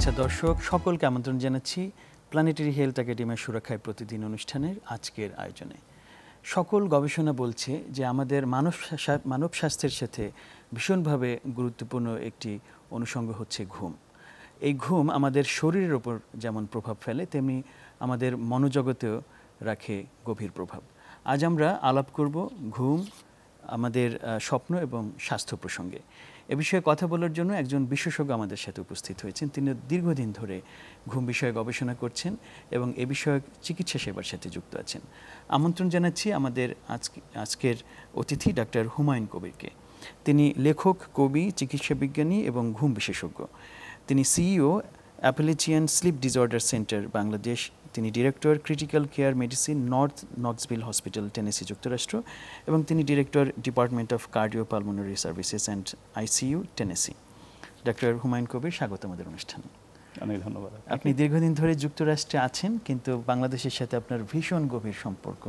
আচ্ছা দর্শক সকলকে আমন্ত্রণ জানাচ্ছি প্ল্যানেটারি হেলথ একাডেমির সুরক্ষায় প্রতিদিন অনুষ্ঠানের আজকের আয়োজনে। সকল গবেষণা বলছে যে আমাদের মানব স্বাস্থ্যের সাথে ভীষণভাবে গুরুত্বপূর্ণ একটি অনুষঙ্গ হচ্ছে ঘুম। এই ঘুম আমাদের শরীরের ওপর যেমন প্রভাব ফেলে তেমনি আমাদের মনোজগতেও রাখে গভীর প্রভাব। আজ আমরা আলাপ করব ঘুম, আমাদের স্বপ্ন এবং স্বাস্থ্য প্রসঙ্গে। এ বিষয়ে কথা বলার জন্য একজন বিশেষজ্ঞ আমাদের সাথে উপস্থিত হয়েছেন। তিনি দীর্ঘদিন ধরে ঘুম বিষয়ে গবেষণা করছেন এবং এ বিষয়ক চিকিৎসা সেবার সাথে যুক্ত আছেন। আমন্ত্রণ জানাচ্ছি আমাদের আজকের অতিথি ডাক্তার হুমায়ুন কবিরকে। তিনি লেখক, কবি, চিকিৎসা বিজ্ঞানী এবং ঘুম বিশেষজ্ঞ। তিনি CEO Appalachian sleep disorder centre Bangladesh. তিনি director critical care medicine North Knoxville hospital, Tennessee, যুক্তরাষ্ট্র এবং তিনি director department of cardiopulmonary services and ICU, Tennessee. ডাক্তার হুমায়ুন কবির, স্বাগত আমাদের অনুষ্ঠানে। অনেক ধন্যবাদ। আপনি দীর্ঘদিন ধরে যুক্তরাষ্ট্রে আছেন, কিন্তু বাংলাদেশের সাথে আপনার ভীষণ গভীর সম্পর্ক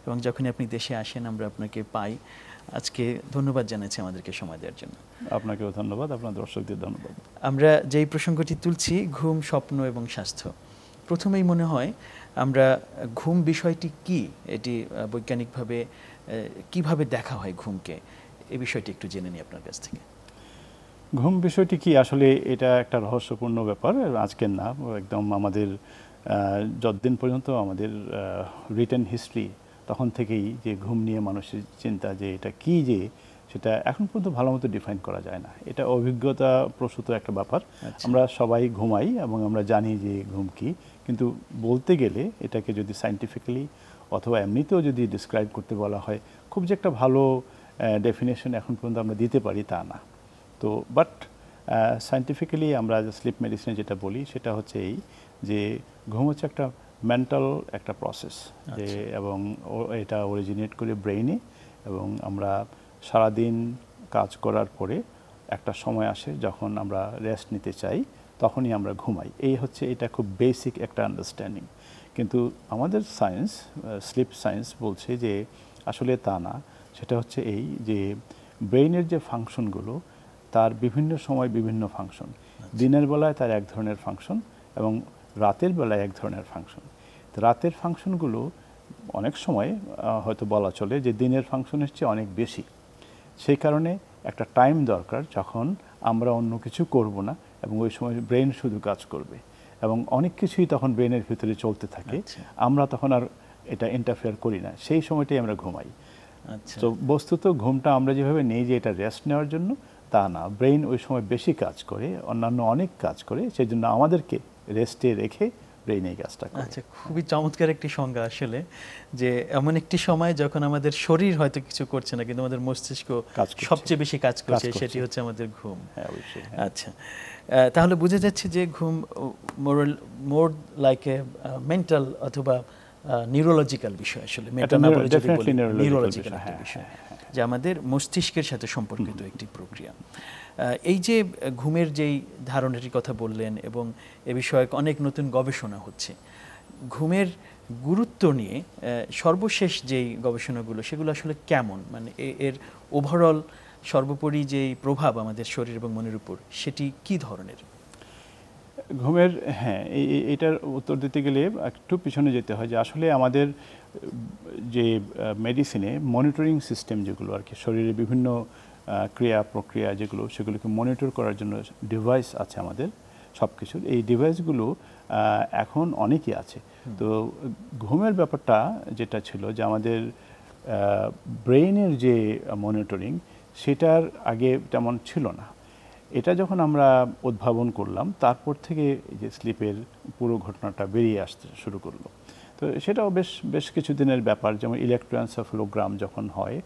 এবং যখনই আপনি দেশে আসেন আমরা আপনাকে পাই। আজকে ধন্যবাদ জানাচ্ছি আমাদেরকে সময় দেওয়ার জন্য। আপনাকেও ধন্যবাদ, আপনার দর্শকদের ধন্যবাদ। আমরা যেই প্রসঙ্গটি তুলছি ঘুম, স্বপ্ন এবং স্বাস্থ্য, প্রথমেই মনে হয় আমরা ঘুম বিষয়টি কি, এটি বৈজ্ঞানিকভাবে কিভাবে দেখা হয় ঘুমকে, এই বিষয়টি একটু জেনে নিই আপনার কাছ থেকে। ঘুম বিষয়টি কি, আসলে এটা একটা রহস্যপূর্ণ ব্যাপার। আজকের না, একদম আমাদের যতদিন পর্যন্ত আমাদের রিটেন হিস্ট্রি, তখন থেকেই যে ঘুম নিয়ে মানুষের চিন্তা যে এটা কি, যে সেটা এখন পর্যন্ত ভালো মতো ডিফাইন করা যায় না। এটা অভিজ্ঞতা প্রসূত একটা ব্যাপার। আমরা সবাই ঘুমাই এবং আমরা জানি যে ঘুম কি, কিন্তু বলতে গেলে এটাকে যদি সায়েন্টিফিক্যালি অথবা এমনিতেও যদি ডিসক্রাইব করতে বলা হয়, খুব যে একটা ভালো ডেফিনেশন এখন পর্যন্ত আমরা দিতে পারি তা না। তো বাট সায়েন্টিফিক্যালি আমরা স্লিপ মেডিসিনে যেটা বলি সেটা হচ্ছে এই যে ঘুম হচ্ছে একটা মেন্টাল একটা প্রসেস, যে এবং এটা অরিজিনেট করে ব্রেইনে, এবং আমরা সারাদিন কাজ করার পরে একটা সময় আসে যখন আমরা রেস্ট নিতে চাই, তখনই আমরা ঘুমাই। এই হচ্ছে এটা খুব বেসিক একটা আন্ডারস্ট্যান্ডিং। কিন্তু আমাদের সায়েন্স, স্লিপ সায়েন্স বলছে যে আসলে তা না। সেটা হচ্ছে এই যে ব্রেইনের যে ফাংশনগুলো, তার বিভিন্ন সময় বিভিন্ন ফাংশন। দিনের বেলায় তার এক ধরনের ফাংশন এবং রাতের বেলায় এক ধরনের ফাংশন। তো রাতের ফাংশনগুলো অনেক সময় হয়তো বলা চলে যে দিনের ফাংশনের চেয়ে অনেক বেশি। সেই কারণে একটা টাইম দরকার যখন আমরা অন্য কিছু করব না এবং ওই সময় ব্রেন শুধু কাজ করবে এবং অনেক কিছুই তখন ব্রেনের ভিতরে চলতে থাকে। আমরা তখন আর এটা ইন্টারফেয়ার করি না, সেই সময়টাই আমরা ঘুমাই। তো বস্তুত ঘুমটা আমরা যেভাবে নেই যে এটা রেস্ট নেওয়ার জন্য, তা না। ব্রেন ওই সময় বেশি কাজ করে, অন্যান্য অনেক কাজ করে, সেই জন্য আমাদেরকে রেস্টে রেখে ব্রেন এই কাজটা করে। আচ্ছা, খুবই চমৎকার একটি সংজ্ঞা আসলে, যে এমন একটি সময় যখন আমাদের শরীর হয়তো কিছু করছে না কিন্তু আমাদের মস্তিষ্ক সবচেয়ে বেশি কাজ করছে, সেটি হচ্ছে আমাদের ঘুম। হ্যাঁ, অবশ্যই। আচ্ছা, তাহলে বোঝা যাচ্ছে যে ঘুম মোর লাইক এ মেন্টাল অথবা নিউরোলজিক্যাল বিষয়, আসলে মেন্টাল না বলে যদি বলি নিউরোলজিক্যাল একটা বিষয়, যে আমাদের মস্তিষ্কের সাথে সম্পর্কিত একটি প্রক্রিয়া। এই যে ঘুমের যেই ধারণাটির কথা বললেন এবং এ বিষয়ে অনেক নতুন গবেষণা হচ্ছে, ঘুমের গুরুত্ব নিয়ে সর্বশেষ যেই গবেষণাগুলো সেগুলো আসলে কেমন, মানে এর ওভারঅল সর্বোপরি যেই প্রভাব আমাদের শরীর এবং মনের উপর, সেটি কি ধরনের? ঘুমের, হ্যাঁ, এটার উত্তর দিতে গেলে একটু পিছনে যেতে হয়। যে আসলে আমাদের যে মেডিসিনে মনিটরিং সিস্টেম যেগুলো আর কি, শরীরের বিভিন্ন ক্রিয়া প্রক্রিয়া যেগুলো, সেগুলোকে মনিটর করার জন্য ডিভাইস আছে আমাদের সব কিছুর। এই ডিভাইসগুলো এখন অনেকই আছে। তো ঘুমের ব্যাপারটা যেটা ছিল যে আমাদের ব্রেইনের যে মনিটরিং, সেটার আগে তেমন ছিল না। এটা যখন আমরা উদ্ভাবন করলাম, তারপর থেকে যে স্লিপের পুরো ঘটনাটা বেরিয়ে আসতে শুরু করলো। তো সেটাও বেশ কিছুদিনের ব্যাপার। যেমন ইলেকট্রোএনসেফালোগ্রাম যখন হয়,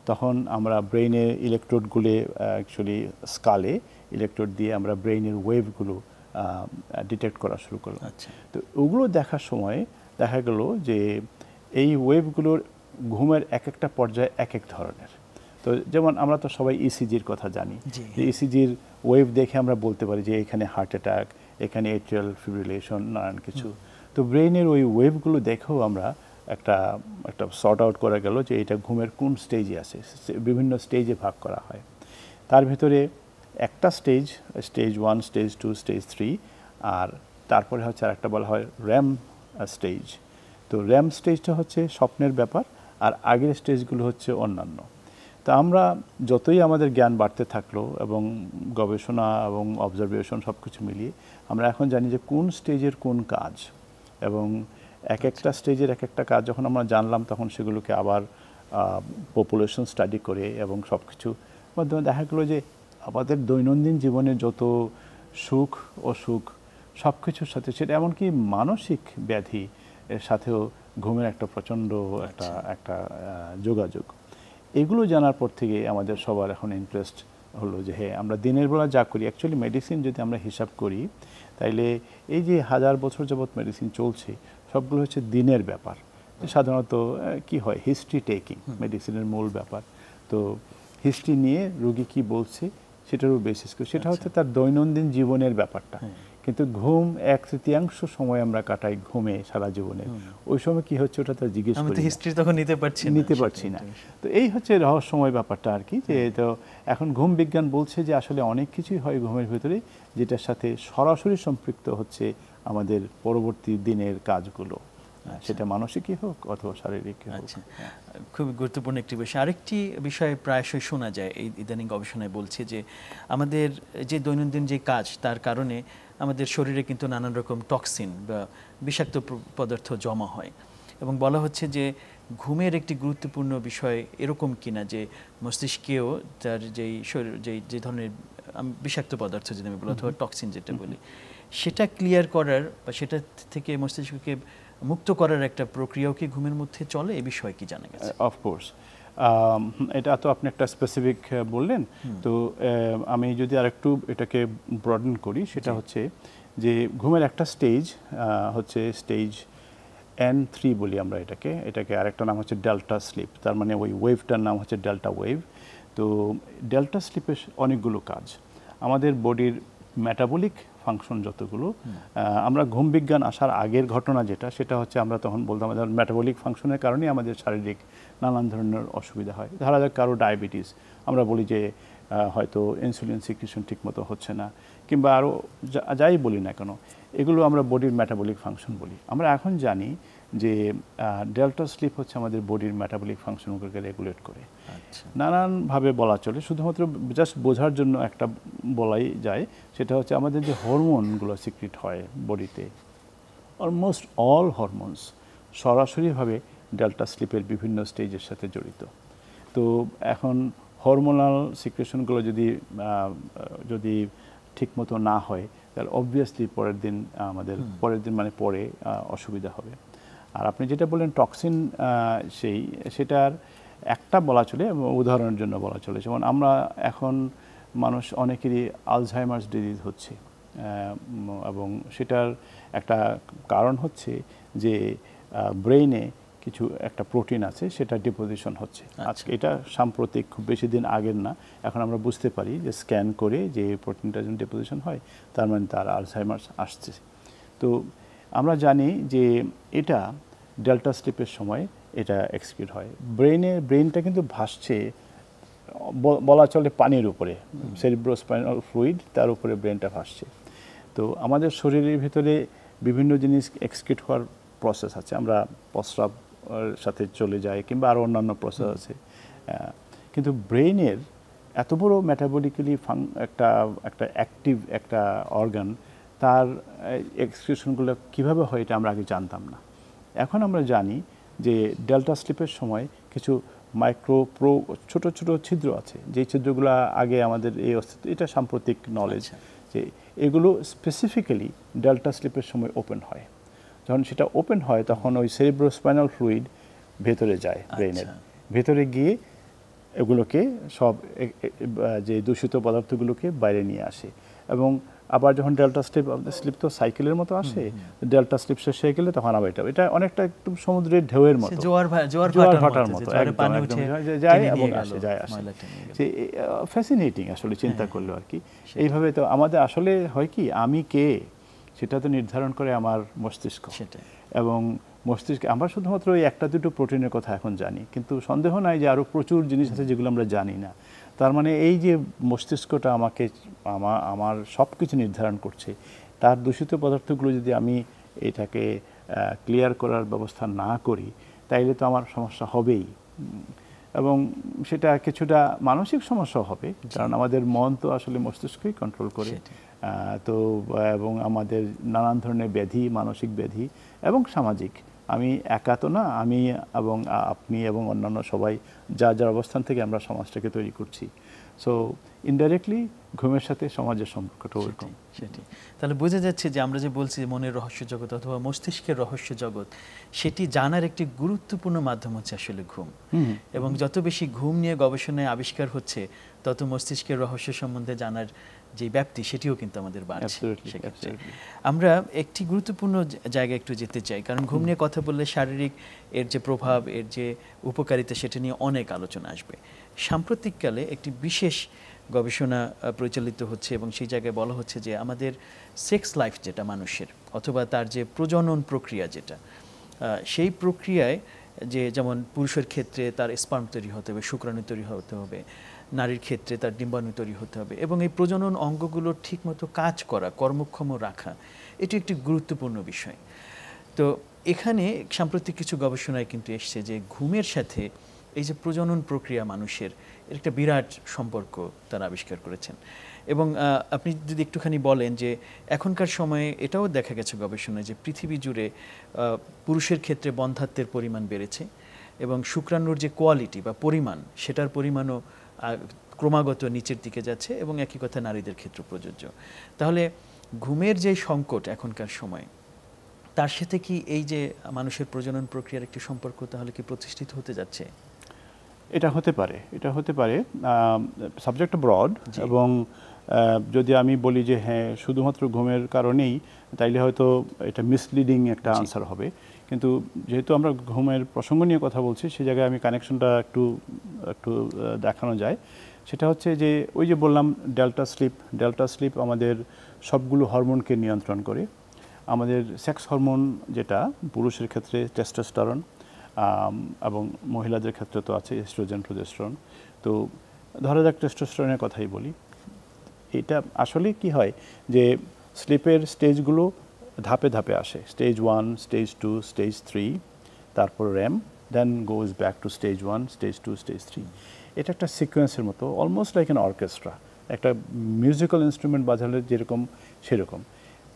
তখন আমরা ব্রেইনে ইলেকট্রোডগুলো অ্যাকচুয়ালি স্কালে ইলেকট্রোড দিয়ে আমরা ব্রেইনের ওয়েভগুলো ডিটেক্ট করা শুরু করলাম। তো ওগুলো দেখার সময় দেখা গেল যে এই ওয়েভগুলোর ঘুমের এক একটা পর্যায়ে এক এক ধরনের। তো যেমন আমরা তো সবাই ইসিজির কথা জানি, যে ইসিজির ওয়েভ দেখে আমরা বলতে পারি যে এখানে হার্ট অ্যাটাক, এখানে এট্রিয়াল ফিব্রিলেশন, নানান কিছু। তো ব্রেইনের ওই ওয়েভগুলো দেখেও আমরা একটা সর্ট আউট করা গেল যে এটা ঘুমের কোন স্টেজে আছে। বিভিন্ন স্টেজে ভাগ করা হয়। তার ভিতরে একটা স্টেজ 1, স্টেজ 2, স্টেজ 3, আর তারপরে হচ্ছে আরেকটা বলা হয় র্যাম স্টেজ। তো র্যাম স্টেজটা হচ্ছে স্বপ্নের ব্যাপার, আর আগের স্টেজগুলো হচ্ছে অন্যান্য। তা আমরা যতই আমাদের জ্ঞান বাড়তে থাকলো এবং গবেষণা এবং অবজারভেশন সব কিছু মিলিয়ে আমরা এখন জানি যে কোন স্টেজের কোন কাজ, এবং এক একটা স্টেজের এক একটা কাজ যখন আমরা জানলাম তখন সেগুলোকে আবার পপুলেশন স্টাডি করে এবং সব কিছু মাধ্যমে দেখা গেলো যে আমাদের দৈনন্দিন জীবনের যত সুখ অসুখ সব কিছুর সাথে, সেটা এমনকি মানসিক ব্যাধি এর সাথেও ঘুমের একটা প্রচণ্ড একটা যোগাযোগ। এগুলো জানার পর থেকে আমাদের সবার এখন ইন্টারেস্ট হলো যে হ্যাঁ, আমরা দিনের বেলা যা করি, অ্যাকচুয়ালি মেডিসিন যদি আমরা হিসাব করি তাইলে এই যে 1000 বছর যাবৎ মেডিসিন চলছে সবগুলো হচ্ছে দিনের ব্যাপার। সাধারণত কি হয়, হিস্ট্রি টেকিং মেডিসিনের মূল ব্যাপার। তো হিস্ট্রি নিয়ে রোগী কি বলছে সেটারও বেসিস করে, সেটা হচ্ছে তার দৈনন্দিন জীবনের ব্যাপারটা। কিন্তু ঘুম 1/3 সময় আমরা কাটাই ঘুমে সারা জীবনে, ওই সময় কি হচ্ছে ওটা তার জিজ্ঞেস করি, হিস্ট্রি তখন নিতে পারছি না। তো এই হচ্ছে রহস্যময় ব্যাপারটা আর কি। যে তো এখন ঘুম বিজ্ঞান বলছে যে আসলে অনেক কিছুই হয় ঘুমের ভিতরে যেটার সাথে সরাসরি সম্পৃক্ত হচ্ছে আমাদের পরবর্তী দিনের কাজগুলো, সেটা মানসিকই হোক অথবা শারীরিক হোক। খুব গুরুত্বপূর্ণ একটি বিষয়। আরেকটি বিষয় প্রায়শই শোনা যায় এই ইদানিং গবেষণায় বলছে যে আমাদের যে দৈনন্দিন যে কাজ তার কারণে আমাদের শরীরে কিন্তু নানান রকম টক্সিন বা বিষাক্ত পদার্থ জমা হয়, এবং বলা হচ্ছে যে ঘুমের একটি গুরুত্বপূর্ণ বিষয় এরকম কিনা যে মস্তিষ্কেও তার যেই শরীর যে ধরনের বিষাক্ত পদার্থ যদি আমি বলি অথবা টক্সিন যেটা বলি সেটা ক্লিয়ার করার বা সেটা থেকে মস্তিষ্ককে মুক্ত করার একটা প্রক্রিয়াও কি ঘুমের মধ্যে চলে, এই বিষয়ে কি জানা গেছে? অফকোর্স এটা তো আপনি একটা স্পেসিফিক বললেন। তো আমি যদি আরেকটু এটাকে ব্রডেন করি, সেটা হচ্ছে যে ঘুমের একটা স্টেজ হচ্ছে স্টেজ N3 বলি আমরা এটাকে আরেকটা নাম হচ্ছে ডেল্টা স্লিপ। তার মানে ওই ওয়েভটার নাম হচ্ছে ডেল্টা ওয়েভ। তো ডেল্টা স্লিপের অনেকগুলো কাজ, আমাদের বডির মেটাবলিক ফাংশন যতগুলো, আমরা ঘুম বিজ্ঞান আসার আগের ঘটনা যেটা, সেটা হচ্ছে আমরা তখন বলতাম আমাদের মেটাবলিক ফাংশনের কারণে আমাদের শারীরিক নানান ধরনের অসুবিধা হয়। ধরা যাক কারো ডায়াবেটিস, আমরা বলি যে হয়তো ইনসুলিন সিক্রিশন ঠিকমতো হচ্ছে না, কিংবা আরও যাই বলি না কেন, এগুলো আমরা বডির মেটাবলিক ফাংশন বলি। আমরা এখন জানি যে ডেল্টা স্লিপ হচ্ছে আমাদের বডির মেটাবলিক ফাংশনগুলোকে রেগুলেট করে। নানানভাবে বলা চলে, শুধুমাত্র জাস্ট বোঝার জন্য একটা বলাই যায়, সেটা হচ্ছে আমাদের যে হরমোনগুলো সিক্রিট হয় বডিতে, অলমোস্ট অল হরমোনস সরাসরিভাবে ডেল্টা স্লিপের বিভিন্ন স্টেজের সাথে জড়িত। তো এখন হরমোনাল সিক্রেশনগুলো যদি ঠিকমতো না হয় তাহলে অবভিয়াসলি পরের দিন মানে পরে অসুবিধা হবে। আর আপনি যেটা বললেন টক্সিন, সেটার একটা বলা চলে, উদাহরণের জন্য বলা চলে, যেমন আমরা এখন মানুষ অনেকেরই আলঝাইমার্স ডিজিজ হচ্ছে, এবং সেটার একটা কারণ হচ্ছে যে ব্রেইনে কিছু একটা প্রোটিন আছে সেটা ডিপোজিশন হচ্ছে। আজকে এটা সাম্প্রতিক, খুব বেশি দিন আগের না, এখন আমরা বুঝতে পারি যে স্ক্যান করে যে প্রোটিনটা যখন ডিপোজিশন হয় তার মানে তার আলঝাইমার্স আসছে। তো আমরা জানি যে এটা ডেল্টা স্লিপের সময় এটা এক্সিকিউট হয়। ব্রেইনটা কিন্তু ভাসছে, বলা চলে পানির উপরে, সেরিব্রোস্পাইনাল ফ্লুইড, তার উপরে ব্রেনটা ভাসছে। তো আমাদের শরীরের ভিতরে বিভিন্ন জিনিস এক্সিকিউট হওয়ার প্রসেস আছে, আমরা প্রস্রাব সাথে চলে যায় কিংবা আরও অন্যান্য প্রসেস আছে, কিন্তু ব্রেইনের এত বড় মেটাবলিক্যালি একটা অ্যাক্টিভ একটা অর্গান, তার এক্সক্রিশনগুলো কীভাবে হয় এটা আমরা আগে জানতাম না। এখন আমরা জানি যে ডেল্টা স্লিপের সময় কিছু ছোট ছোট ছিদ্র আছে, যেই ছিদ্রগুলো আগে আমাদের এই অস্তিত্ব, এটা সাম্প্রতিক নলেজ, যে এগুলো স্পেসিফিক্যালি ডেল্টা স্লিপের সময় ওপেন হয়। যখন সেটা ওপেন হয় তখন ওই সেরিব্রোস্পাইনাল ফ্লুইড ভেতরে যায়, ব্রেনের ভেতরে গিয়ে এগুলোকে সব যে দূষিত পদার্থগুলোকে বাইরে নিয়ে আসে। এবং আবার যখন ডেল্টা স্লিপ তো সাইকেলের মতো আসে, ডেল্টা স্লিপ শেষ হয়ে গেলে তখন আবার এটা অনেকটা একদম সমুদ্রের ঢেউয়ের মতো, জোয়ার ভাটার মতো, একদম যায় এবং যায় আসে। ফ্যাসিনেটিং আসলে চিন্তা করলো আর কি। এইভাবে তো আমাদের আসলে হয় কি, আমি কে সেটা তো নির্ধারণ করে আমার মস্তিষ্ক, এবং মস্তিষ্কে আমরা শুধুমাত্র এই একটা দুটো প্রোটিনের কথা এখন জানি, কিন্তু সন্দেহ নাই যে আরও প্রচুর জিনিস আছে যেগুলো আমরা জানি না। তার মানে এই যে মস্তিষ্কটা আমার সব কিছু নির্ধারণ করছে, তার দূষিত পদার্থগুলো যদি আমি এটাকে ক্লিয়ার করার ব্যবস্থা না করি তাইলে তো আমার সমস্যা হবেই, এবং সেটা কিছুটা মানসিক সমস্যা হবে, কারণ আমাদের মন তো আসলে মস্তিষ্কই কন্ট্রোল করে। তো এবং আমাদের নানান ধরনের ব্যাধি, মানসিক ব্যাধি এবং সামাজিক, আমি একা তো না, আমি এবং আপনি এবং অন্যান্য সবাই যার যার অবস্থান থেকে আমরা সমাজটাকে তৈরি করছি। সো ইনডাইরেক্টলি ঘুমের সাথে সমাজের সম্পর্কটা ওরকম। সেটি তাহলে বোঝা যাচ্ছে যে আমরা যে বলছি মনের রহস্য জগৎ অথবা মস্তিষ্কের রহস্য জগৎ, সেটি জানার একটি গুরুত্বপূর্ণ মাধ্যম হচ্ছে আসলে ঘুম। এবং যত বেশি ঘুম নিয়ে গবেষণায় আবিষ্কার হচ্ছে, তত মস্তিষ্কের রহস্য সম্বন্ধে জানার যে ব্যাপ্তি সেটিও কিন্তু আমাদের বাড়ছে। আমরা একটি গুরুত্বপূর্ণ জায়গায় একটু যেতে চাই, কারণ ঘুম নিয়ে কথা বললে শারীরিক এর যে প্রভাব, এর যে উপকারিতা, সেটা নিয়ে অনেক আলোচনা আসবে। সাম্প্রতিককালে একটি বিশেষ গবেষণা পরিচালিত হচ্ছে এবং সেই জায়গায় বলা হচ্ছে যে আমাদের সেক্স লাইফ যেটা মানুষের, অথবা তার যে প্রজনন প্রক্রিয়া যেটা, সেই প্রক্রিয়ায় যে যেমন পুরুষের ক্ষেত্রে তার স্পার্ম তৈরি হতে হবে, শুক্রাণু তৈরি হতে হবে, নারীর ক্ষেত্রে তার ডিম্বাণু তৈরি হতে হবে, এবং এই প্রজনন অঙ্গগুলো ঠিকমতো কাজ করা, কর্মক্ষম রাখা, এটি একটি গুরুত্বপূর্ণ বিষয়। তো এখানে সাম্প্রতিক কিছু গবেষণায় কিন্তু এসছে যে ঘুমের সাথে এই যে প্রজনন প্রক্রিয়া মানুষের, এর একটা বিরাট সম্পর্ক তারা আবিষ্কার করেছেন। এবং আপনি যদি একটুখানি বলেন যে এখনকার সময়ে এটাও দেখা গেছে গবেষণায় যে পৃথিবী জুড়ে পুরুষের ক্ষেত্রে বন্ধ্যাত্বের পরিমাণ বেড়েছে, এবং শুক্রাণুর যে কোয়ালিটি বা পরিমাণ, সেটার পরিমাণও ক্রমাগত নিচের দিকে যাচ্ছে, এবং একই কথা নারীদের ক্ষেত্রে প্রযোজ্য। তাহলে ঘুমের যে সংকট এখনকার সময়, তার সাথে কি এই যে মানুষের প্রজনন প্রক্রিয়ার একটি সম্পর্ক তাহলে কি প্রতিষ্ঠিত হতে যাচ্ছে? এটা হতে পারে, এটা হতে পারে। সাবজেক্ট ব্রড, এবং যদি আমি বলি যে হ্যাঁ শুধুমাত্র ঘুমের কারণেই, তাইলে হয়তো এটা মিসলিডিং একটা আনসার হবে। কিন্তু যেহেতু আমরা ঘুমের প্রসঙ্গ নিয়ে কথা বলছি, সেই জায়গায় আমি কানেকশনটা একটু দেখানো যায়। সেটা হচ্ছে যে ওই যে বললাম ডেল্টা স্লিপ আমাদের সবগুলো হরমোনকে নিয়ন্ত্রণ করে। আমাদের সেক্স হরমোন যেটা পুরুষের ক্ষেত্রে টেস্টোস্টেরন, এবং মহিলাদের ক্ষেত্রে তো আছে এস্ট্রোজেন, প্রোজেস্টেরন। তো ধরা যাক টেস্টোস্টেরনের কথাই বলি। এটা আসলে কি হয় যে স্লিপের স্টেজগুলো ধাপে ধাপে আসে, স্টেজ 1, স্টেজ 2, স্টেজ 3, তারপর REM, then goes back to stage 1, stage 2, stage 3। এটা একটা সিকোয়েন্সের মতো, অলমোস্ট লাইক অ্যান অর্কেস্ট্রা, একটা মিউজিক্যাল ইনস্ট্রুমেন্ট বাজালে যেরকম সেরকম।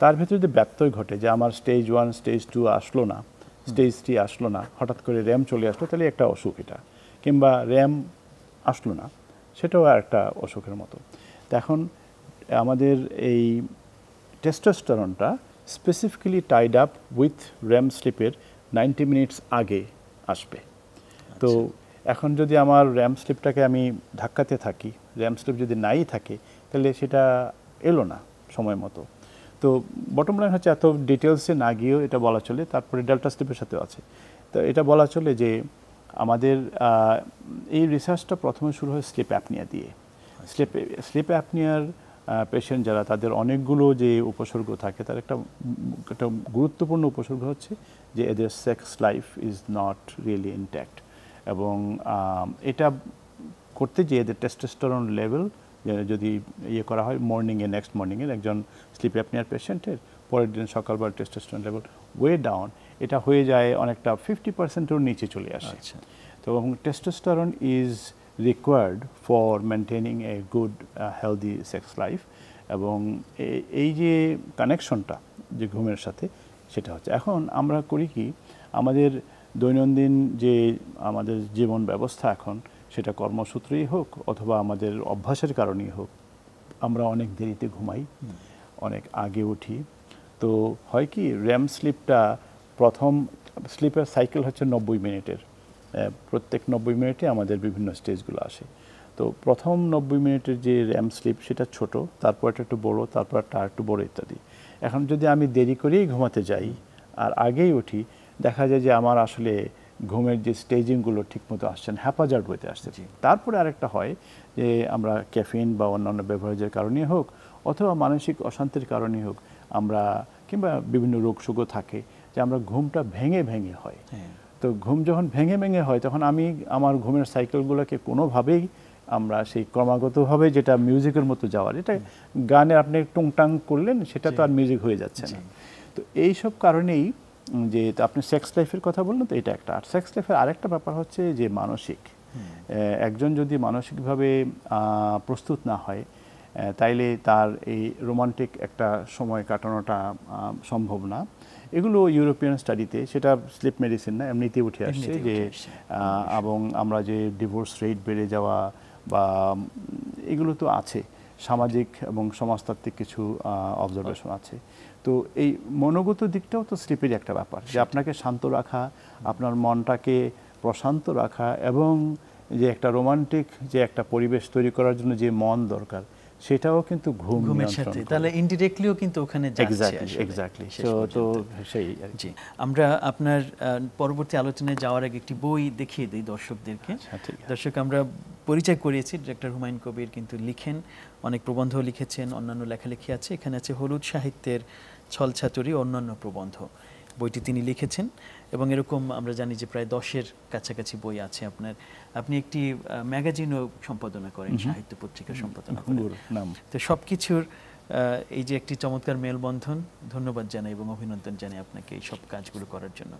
তার ভিতরে যদি ব্যত্যয় ঘটে যে আমার স্টেজ 1, স্টেজ 2 আসলো না, স্টেজ 3 আসলো না, হঠাৎ করে র্যাম চলে আসলো, তাহলে একটা অসুখ এটা। কিংবা র্যাম আসলো না, সেটাও একটা অসুখের মতো। তো এখন আমাদের এই টেস্টোস্টেরনটা specifically tied up with REM স্লিপের 90 মিনিটস আগে আসবে। তো এখন যদি আমার র্যাম স্লিপটাকে আমি ধাক্কাতে থাকি, র্যাম স্লিপ যদি নাই থাকে, তাহলে সেটা এলো না সময় মতো। তো বটম লাইন হচ্ছে এত ডিটেলসে না গিয়েও এটা বলা চলে। তারপরে ডেল্টা স্লিপের সাথেও আছে। তো এটা বলা চলে যে আমাদের এই রিসার্চটা প্রথমে শুরু হয় স্লিপ অ্যাপনিয়া দিয়ে। স্লিপ অ্যাপনিয়ার পেশেন্ট যারা, তাদের অনেকগুলো যে উপসর্গ থাকে, তার একটা গুরুত্বপূর্ণ উপসর্গ হচ্ছে যে এদের sex life is not really intact. এবং এটা করতে গিয়ে এদের টেস্টোস্টেরন লেভেল যদি ইয়ে করা হয় মর্নিংয়ে, নেক্সট মর্নিংয়ের একজন স্লিপ অ্যাপনিয়ার পেশেন্টের পরের দিন সকালবেলা টেস্টোস্টেরন লেভেল ওয়ে ডাউন, এটা হয়ে যায় অনেকটা 50%-এর নিচে চলে আসে। তো এবং testosterone is required for maintaining a good healthy sex life. এবং এই যে কানেকশনটা যে ঘুমের সাথে, সেটা হচ্ছে এখন আমরা করি কি, আমাদের দৈনন্দিন যে আমাদের জীবন ব্যবস্থা এখন, সেটা কর্মসূত্রেই হোক অথবা আমাদের অভ্যাসের কারণেই হোক, আমরা অনেক দেরিতে ঘুমাই, অনেক আগে উঠি। তো হয় কি, র্যাম স্লিপটা প্রথম স্লিপের সাইকেল হচ্ছে 90 মিনিটের। প্রত্যেক 90 মিনিটে আমাদের বিভিন্ন স্টেজগুলো আসে। তো প্রথম 90 মিনিটের যে র্যাম স্লিপ, সেটা ছোট, তারপর এটা একটু বড়ো, তারপর একটা একটু বড়ো ইত্যাদি। এখন যদি আমি দেরি করেই ঘুমাতে যাই আর আগেই উঠি, দেখা যায় যে আমার আসলে ঘুমের যে স্টেজিংগুলো ঠিকমতো আসছে না, হ্যাপাজার্ড হইতে আসছে। তারপরে আরেকটা হয় যে আমরা ক্যাফিন বা অন্যান্য বেভারেজের কারণেই হোক অথবা মানসিক অশান্তির কারণেই হোক, আমরা কিংবা বিভিন্ন রোগ শোকও থাকে, যে আমরা ঘুমটা ভেঙে ভেঙে হয়। তো ঘুম যখন ভেঙে ভেঙে হয়, তখন আমি আমার ঘুমের সাইকেলগুলোকে কোনোভাবেই আমরা সেই ক্রমাগতভাবে যেটা মিউজিকের মতো যাওয়ার, এটা গানে আপনি টুংটাং করলেন সেটা তো আর মিউজিক হয়ে যাচ্ছে না। তো এইসব কারণেই যে আপনি সেক্স লাইফের কথা বললেন, তো এটা একটা। আর সেক্স লাইফের আরেকটা ব্যাপার হচ্ছে যে মানসিক, একজন যদি মানসিকভাবে প্রস্তুত না হয় তাইলে তার এই রোমান্টিক একটা সময় কাটানোটা সম্ভব না। এগুলো ইউরোপিয়ান স্টাডিতে, সেটা স্লিপ মেডিসিন না, এমনিতে উঠে আসছে যে এবং আমরা যে ডিভোর্স রেট বেড়ে যাওয়া বা এগুলো তো আছে, সামাজিক এবং সমাজতাত্ত্বিক কিছু অবজারভেশন আছে। তো এই মনোগত দিকটাও তো স্লিপের একটা ব্যাপার, যে আপনাকে শান্ত রাখা, আপনার মনটাকে প্রশান্ত রাখা, এবং যে একটা রোমান্টিক যে একটা পরিবেশ তৈরি করার জন্য যে মন দরকার, সেটাও কিন্তু ঘুমের সাথে, তাহলে ইনডিরেক্টলিও কিন্তু ওখানে যাচ্ছে। এক্স্যাক্টলি। তো সেই জি, আমরা আপনার পরবর্তী আলোচনায় যাওয়ার আগে একটি বই দেখিয়ে দিই দর্শকদেরকে। দর্শক, আমরা পরিচয় করিয়েছি ডক্টর হুমায়ুন কবির কিন্তু লিখেন, অনেক প্রবন্ধ লিখেছেন, অন্যান্য লেখালেখি আছে। এখানে আছে হলুদ সাহিত্যের ছলছাতুরি অন্যান্য প্রবন্ধ, বইটি তিনি লিখেছেন। এবং এরকম আমরা জানি যে প্রায় 10-এর কাছাকাছি বই আছে আপনার। আপনি একটি ম্যাগাজিনও সম্পাদনা করেন, সাহিত্য পত্রিকা সম্পাদনা করেন। তো সব কিছুর এই যে একটি চমৎকার মেলবন্ধন, ধন্যবাদ জানাই এবং অভিনন্দন জানাই আপনাকে এই সব কাজগুলো করার জন্য।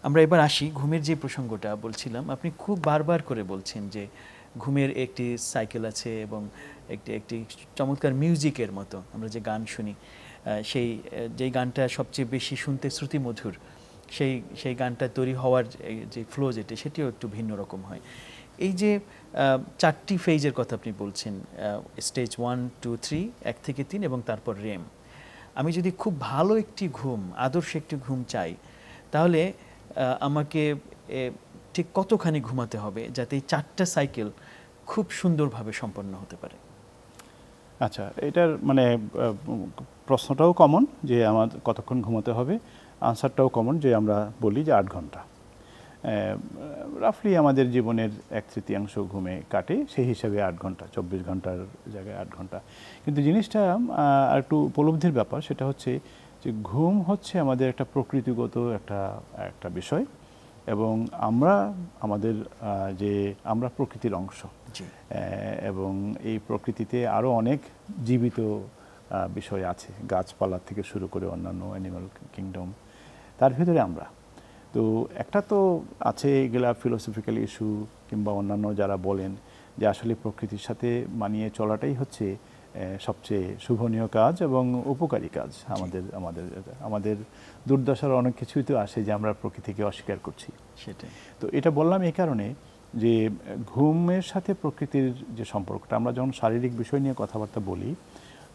আমরা এবার আসি ঘুমের যে প্রসঙ্গটা বলছিলাম, আপনি খুব বারবার করে বলছেন যে ঘুমের একটি সাইকেল আছে এবং একটি চমৎকার মিউজিকের মতো আমরা যে গান শুনি, যেই গানটা সবচেয়ে বেশি শুনতে শ্রুতিমধুর, সেই গানটা তৈরি হওয়ার যে ফ্লো সেটিও একটু ভিন্ন রকম হয়। এই যে 4টি ফেজের কথা আপনি বলছেন, স্টেজ 1, 2, 3, 1 থেকে 3 এবং তারপর রেম। আমি যদি খুব ভালো একটি ঘুম, আদর্শ একটি ঘুম চাই, তাহলে আমাকে ঠিক কতখানি ঘুমাতে হবে যাতে এই 4টা সাইকেল খুব সুন্দরভাবে সম্পন্ন হতে পারে? আচ্ছা, এটার মানে প্রশ্নটাও কমন যে আমার কতক্ষণ ঘুমাতে হবে, আনসারটাও কমন যে আমরা বলি যে 8 ঘন্টা। রাফলি আমাদের জীবনের 1/3 ঘুমে কাটে, সেই হিসাবে 8 ঘন্টা, 24 ঘন্টার জায়গায় 8 ঘন্টা। কিন্তু জিনিসটা একটু উপলব্ধির ব্যাপার, সেটা হচ্ছে যে ঘুম হচ্ছে আমাদের একটা প্রকৃতিগত একটা বিষয়, এবং আমরা প্রকৃতির অংশ, এবং এই প্রকৃতিতে আরও অনেক জীবিত বিষয় আছে, গাছপালা থেকে শুরু করে অন্যান্য অ্যানিমাল কিংডম, তার ভিতরে আমরা। তো একটা তো আছে এগুলা ফিলোসফিক্যাল ইস্যু, কিংবা অন্যান্য যারা বলেন যে আসলে প্রকৃতির সাথে মানিয়ে চলাটাই হচ্ছে সবচেয়ে শুভনীয় কাজ এবং উপকারী কাজ। আমাদের দুর্দশার অনেক কিছুই তো আসে যে আমরা প্রকৃতিকে অস্বীকার করছি। সেটাই তো এটা বললাম এই কারণে যে ঘুমের সাথে প্রকৃতির যে সম্পর্কটা, আমরা যখন শারীরিক বিষয় নিয়ে কথাবার্তা বলি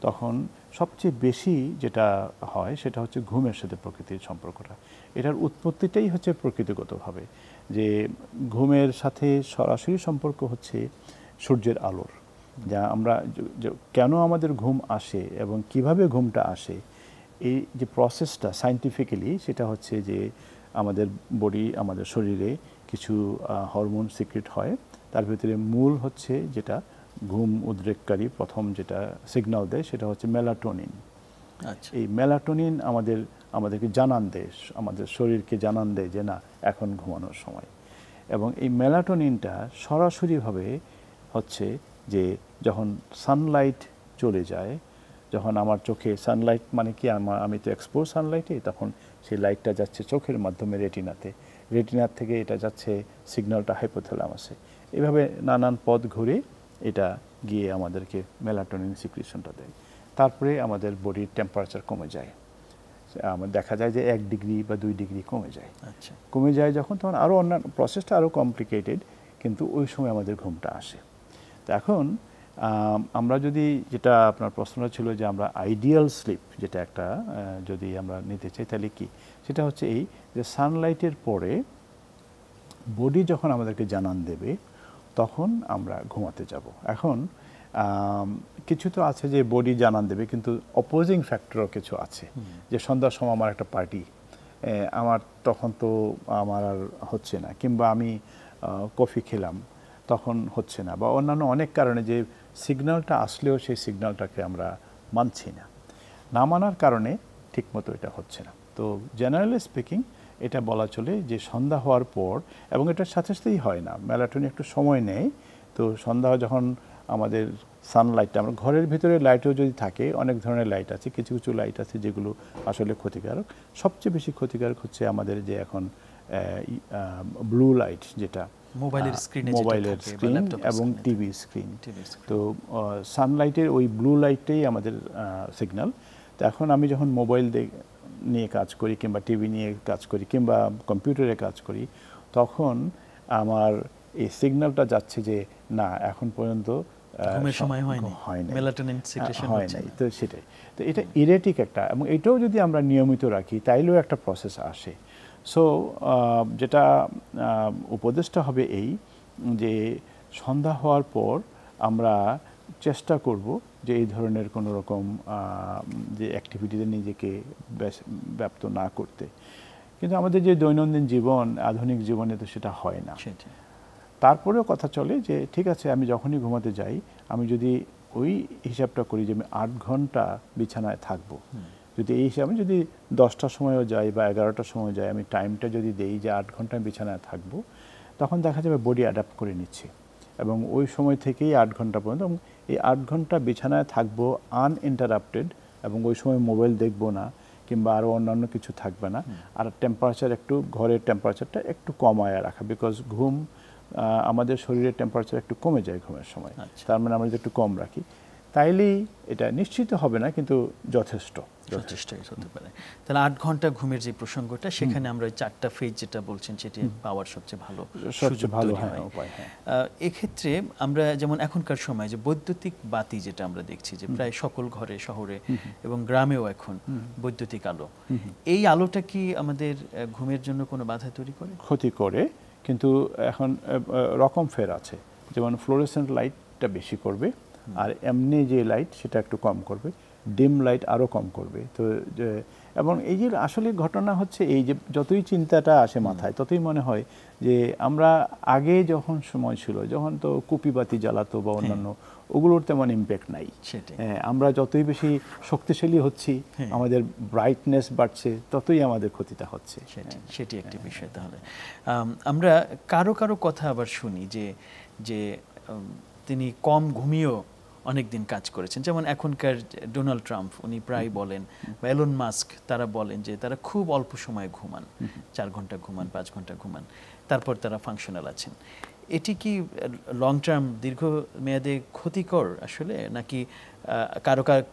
তখন সবচেয়ে বেশি যেটা হয় সেটা হচ্ছে ঘুমের সাথে প্রকৃতির সম্পর্কটা। এটার উৎপত্তিটাই হচ্ছে প্রকৃতিগতভাবে, যে ঘুমের সাথে সরাসরি সম্পর্ক হচ্ছে সূর্যের আলোর। যা আমরা কেন আমাদের ঘুম আসে এবং কিভাবে ঘুমটা আসে, এই যে প্রসেসটা সায়েন্টিফিক্যালি, সেটা হচ্ছে যে আমাদের শরীরে কিছু হরমোন সিক্রেট হয়, তার ভিতরে মূল হচ্ছে যেটা ঘুম উদ্রেককারী প্রথম যেটা সিগন্যাল দেয় সেটা হচ্ছে মেলাটোনিন। এই মেলাটোনিন আমাদেরকে জানান দেয়, আমাদের শরীরকে জানান দেয় যে না, এখন ঘুমানোর সময়। এবং এই মেলাটোনিনটা সরাসরিভাবে হচ্ছে যে যখন সানলাইট চলে যায়, যখন আমার চোখে সানলাইট মানে কি, আমি তো এক্সপোজ সানলাইটে, তখন সেই লাইটটা যাচ্ছে চোখের মাধ্যমে রেটিনার থেকে এটা যাচ্ছে সিগন্যালটা হাইপোথ্যালামাসে, এভাবে নানান পথ ঘুরে এটা গিয়ে আমাদেরকে মেলাটোনিন সিক্রিশনটা দেয়। তারপরে আমাদের বডির টেম্পারেচার কমে যায়, দেখা যায় যে 1 ডিগ্রি বা 2 ডিগ্রি কমে যায়। কমে যায় যখন, তখন আরও অন্যান্য প্রসেসটা আরও কমপ্লিকেটেড, কিন্তু ওই সময় আমাদের ঘুমটা আসে। তো এখন আমরা যদি, যেটা আপনার প্রশ্নটা ছিল যে আমরা আইডিয়াল স্লিপ যেটা একটা যদি আমরা নিতে চাই, তাহলে কি, সেটা হচ্ছে এই যে সানলাইটের পরে বডি যখন আমাদেরকে জানান দেবে তখন আমরা ঘুমাতে যাব। এখন কিছু তো আছে যে বডি জানান দেবে, কিন্তু অপোজিং ফ্যাক্টরও কিছু আছে, যে সন্ধ্যার সময় আমার একটা পার্টি, আমার তখন তো আমার আর হচ্ছে না, কিংবা আমি কফি খেলাম তখন হচ্ছে না, বা অন্যান্য অনেক কারণে যে সিগন্যালটা আসলেও সেই সিগন্যালটাকে আমরা মানছি না মানার কারণে ঠিকমতো এটা হচ্ছে না। তো জেনারেলি স্পিকিং এটা বলা চলে যে সন্ধ্যা হওয়ার পর, এবং এটার সাথে সাথেই হয় না, মেলাটোনিন একটু সময় নেয় তো সন্ধ্যা যখন আমাদের সানলাইটটা, আমরা ঘরের ভিতরে লাইটও যদি থাকে, অনেক ধরনের লাইট আছে, কিছু কিছু লাইট আছে যেগুলো আসলে ক্ষতিকারক। সবচেয়ে বেশি ক্ষতিকারক হচ্ছে আমাদের যে এখন ব্লু লাইট, যেটা মোবাইলের স্ক্রিনে, মোবাইলের স্ক্রিন এবং টিভি স্ক্রিন। তো সানলাইটের ওই ব্লু লাইটটাই আমাদের সিগন্যাল। তো এখন আমি যখন মোবাইল নিয়ে কাজ করি কিংবা টিভি নিয়ে কাজ করি কিংবা কম্পিউটারে কাজ করি, তখন আমার এই সিগন্যালটা যাচ্ছে যে না, এখন পর্যন্ত ঘুমের সময় হয়নি, মেলাটোনিন সিক্রেশন হয় নাই। তো সেটাই, তো এটা ইরেটিক একটা, এবং এটাও যদি আমরা নিয়মিত রাখি তাইলেও একটা প্রসেস আসে। সো যেটা উপদেশটা হবে এই যে সন্ধ্যা হওয়ার পর আমরা চেষ্টা করব যে এই ধরনের কোনো রকম যে অ্যাক্টিভিটিতে নিজেকে ব্যপ্ত না করতে। কিন্তু আমাদের যে দৈনন্দিন জীবন, আধুনিক জীবনে তো সেটা হয় না। তারপরেও কথা চলে যে ঠিক আছে, আমি যখনই ঘুমাতে যাই, আমি যদি ওই হিসাবটা করি যে আমি 8 ঘন্টা বিছানায় থাকবো, যদি এই হিসাবে যদি 10টার সময়ও যাই বা 11টার সময় যাই, আমি টাইমটা যদি দেই যে 8 ঘন্টা বিছানায় থাকবো, তখন দেখা যাবে বডি অ্যাডাপ্ট করে নিচ্ছে, এবং ওই সময় থেকেই 8 ঘন্টা পর্যন্ত, এবং এই 8 ঘন্টা বিছানায় থাকবো আনইন্টারাপ্টেড, এবং ওই সময় মোবাইল দেখবো না কিংবা আরও অন্যান্য কিছু থাকবে না। আর টেম্পারেচার একটু, ঘরের টেম্পারেচারটা একটু কমায় রাখা, বিকজ ঘুম আমাদের শরীরের টেম্পারেচার একটু কমে যায় ঘুমের সময়। তার মানে আমরা যদি একটু কম রাখি, তাইলেই এটা নিশ্চিত হবে না, কিন্তু যথেষ্ট হতে পারে। তাহলে 8 ঘন্টা ঘুমের যে প্রসঙ্গটা, সেখানে আমরা 4টা ফেজ যেটা বলছেন সেটি পাওয়ার সবচেয়ে ভালো উপায়। এক্ষেত্রে আমরা যেমন এখনকার সময় যে বৈদ্যুতিক বাতি যেটা আমরা দেখছি যে প্রায় সকল ঘরে, শহরে এবং গ্রামেও এখন বৈদ্যুতিক আলো, এই আলোটা কি আমাদের ঘুমের জন্য কোনো বাধা তৈরি করে? ক্ষতি করে, কিন্তু এখন রকম ফের আছে, যেমন ফ্লোরেসেন্ট লাইটটা বেশি করবে, আর এমনি যে লাইট সেটা একটু কম করবে, ডিম লাইট আরও কম করবে। তো এবং এই যে আসলে ঘটনা হচ্ছে এই যে যতই চিন্তাটা আসে মাথায়, ততই মনে হয় যে আমরা আগে যখন সময় ছিল, যখন তো কুপি বাতি জ্বালাতো বা অন্যান্য, ওগুলোর তেমন ইম্প্যাক্ট নাই। আমরা যতই বেশি শক্তিশালী হচ্ছি, আমাদের ব্রাইটনেস বাড়ছে, ততই আমাদের ক্ষতিটা হচ্ছে। সেটি একটি বিষয়। তাহলে আমরা কারো কারো কথা আবার শুনি যে তিনি কম ঘুমিয়েও অনেক দিন কাজ করেছেন, যেমন এখনকার ডোনাল্ড ট্রাম্প, উনি প্রায় বলেন, বা এলন মাস্ক, তারা বলেন যে তারা খুব অল্প সময় ঘুমান, 4 ঘন্টা ঘুমান, 5 ঘন্টা ঘুমান, তারপর তারা ফাংশনাল আছেন। এটি কি লং টার্ম, দীর্ঘমেয়াদে ক্ষতিকর আসলে, নাকি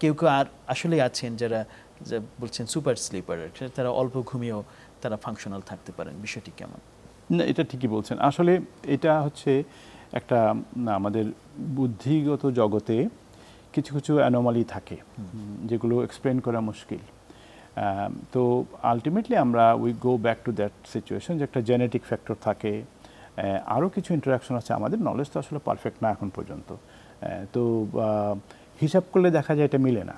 কেউ আর আসলে আছেন যারা বলছেন সুপার স্লিপার, তারা অল্প ঘুমিয়েও তারা ফাংশনাল থাকতে পারেন? বিষয়টি কেমন? না, এটা ঠিকই বলছেন। আসলে এটা হচ্ছে একটা আমাদের বুদ্ধিগত জগতে কিছু কিছু অ্যানোমালি থাকে যেগুলো এক্সপ্লেন করা মুশকিল। তো আলটিমেটলি আমরা we go back to that situation, যে একটা জেনেটিক ফ্যাক্টর থাকে, আরও কিছু ইন্টারাকশন আছে। আমাদের নলেজ তো আসলে পারফেক্ট না এখন পর্যন্ত, তো হিসাব করলে দেখা যায় এটা মিলে না।